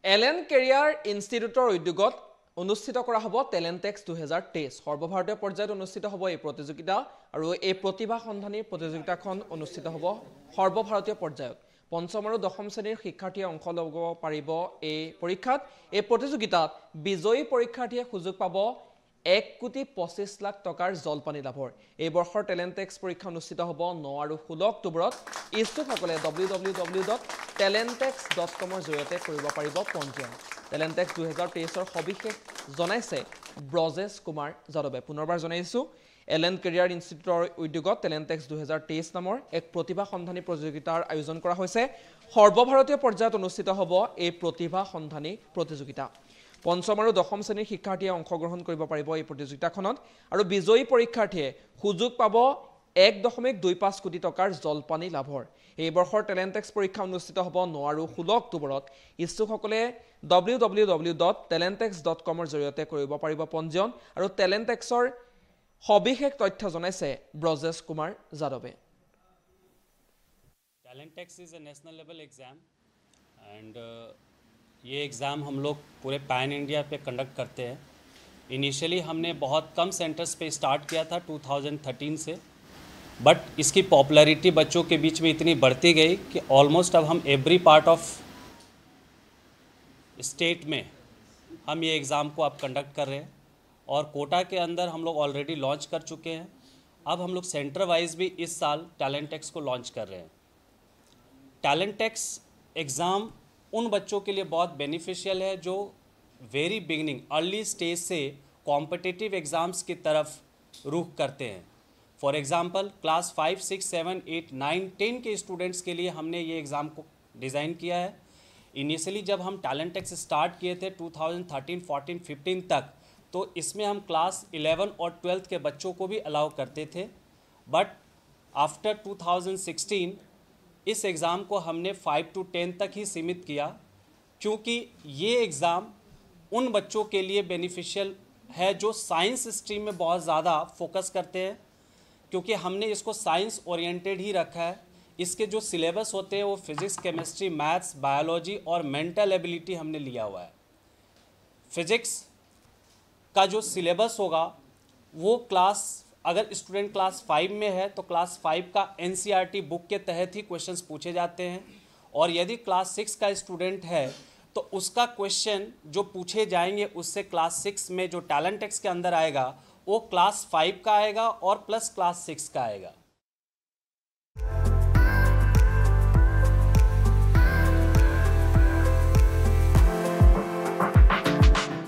এলেন কেৰিয়াৰ ইনষ্টিটিউটৰ উদ্যোগত অনুষ্ঠিত কৰা হ'ব টেলেণ্টেক্স 2023 সৰ্বভাৰতীয় পৰ্যায়ত অনুষ্ঠিত হ'ব এই প্ৰতিযোগিতা আৰু এই প্ৰতিভা সন্ধানী প্ৰতিযোগিতাখন অনুষ্ঠিত হ'ব সৰ্বভাৰতীয় পৰ্যায়ত পঞ্চম আৰু দশম শ্ৰেণীৰ শিক্ষাৰ্থীয়ে অংশ ল'ব পাৰিব এই পৰীক্ষাত এই প্ৰতিযোগিতাত বিজয়ী পৰীক্ষাৰ্থীয়ে সুযোগ পাব 1,25,00,000 টকাৰ জলপানী লাভৰ এই বৰ্ষৰ টেলেণ্টেক্স পৰীক্ষা অনুষ্ঠিত হ'ব 9 আৰু 16 অক্টোবৰত ইচ্ছুকসকলে www.talentex.com ৰ জৰিয়তে কৰিব পাৰিব পঞ্জীয়ন টেলেণ্টেক্স 2023 ৰ সবিশেষ জনাইছে ব্ৰজেশ কুমাৰ যাদৱে পুনৰবাৰ জনাইছো এলেন কেৰিয়াৰ ইনষ্টিটিউটৰ উদ্যোগত টেলেণ্টেক্স 2023 নামৰ এক প্ৰতিভা সন্ধানী প্ৰতিযোগিতাৰ আয়োজন কৰা হৈছে সৰ্বভাৰতীয় পৰ্যায়ত অনুষ্ঠিত হ'ব এই প্ৰতিভা সন্ধানী প্ৰতিযোগিতা পঞ্চম আৰু দশম শ্ৰেণীৰ শিক্ষাৰ্থীয়ে অংশগ্ৰহণ কৰিব পাৰিব এই প্ৰতিযোগিতাখনত আৰু বিজয়ী পৰীক্ষাৰ্থীয়ে সুযোগ পাব 1.25 কোটি টকাৰ জলপানী লাভৰ এই বৰ্ষৰ টেলেণ্টেক্স পৰীক্ষা অনুষ্ঠিত হ'ব 9 আৰু 16 অক্টোবৰত ইচ্ছুকসকলে www.talentex.com ৰ জৰিয়তে কৰিব পাৰিব পঞ্জীয়ন আৰু টেলেণ্টেক্সৰ সবিশেষ তথ্য জনাইছে ব্ৰজেশ কুমাৰ যাদৱে Talentex is a national level exam and ये एग्ज़ाम हम लोग पूरे पैन इंडिया पे कंडक्ट करते हैं। इनिशियली हमने बहुत कम सेंटर्स पे स्टार्ट किया था 2013 से, बट इसकी पॉपुलैरिटी बच्चों के बीच में इतनी बढ़ती गई कि ऑलमोस्ट अब हम एवरी पार्ट ऑफ स्टेट में हम ये एग्ज़ाम को अब कंडक्ट कर रहे हैं और कोटा के अंदर हम लोग ऑलरेडी लॉन्च कर चुके हैं। अब हम लोग सेंटर वाइज भी इस साल टैलेंटेक्स को लॉन्च कर रहे हैं। टैलेंटेक्स एग्ज़ाम उन बच्चों के लिए बहुत बेनिफिशियल है जो वेरी बिगनिंग अर्ली स्टेज से कॉम्पिटिटिव एग्ज़ाम्स की तरफ रुख करते हैं। फॉर एग्ज़ाम्पल क्लास 5, 6, 7, 8, 9, 10 के स्टूडेंट्स के लिए हमने ये एग्ज़ाम को डिज़ाइन किया है। इनिशियली जब हम टैलेंटेक्स स्टार्ट किए थे 2013, 14, 15 तक, तो इसमें हम क्लास 11 और 12 के बच्चों को भी अलाउ करते थे, बट आफ्टर 2016 इस एग्ज़ाम को हमने 5 to 10 तक ही सीमित किया क्योंकि ये एग्ज़ाम उन बच्चों के लिए बेनिफिशियल है जो साइंस स्ट्रीम में बहुत ज़्यादा फोकस करते हैं, क्योंकि हमने इसको साइंस ओरिएंटेड ही रखा है। इसके जो सिलेबस होते हैं वो फिज़िक्स, केमिस्ट्री, मैथ्स, बायोलॉजी और मेंटल एबिलिटी हमने लिया हुआ है। फिज़िक्स का जो सिलेबस होगा वो अगर स्टूडेंट क्लास 5 में है तो क्लास 5 का NCERT बुक के तहत ही क्वेश्चंस पूछे जाते हैं, और यदि क्लास 6 का स्टूडेंट है तो उसका क्वेश्चन जो पूछे जाएंगे उससे क्लास 6 में जो टैलेंटेक्स के अंदर आएगा वो क्लास 5 का आएगा और प्लस क्लास 6 का आएगा।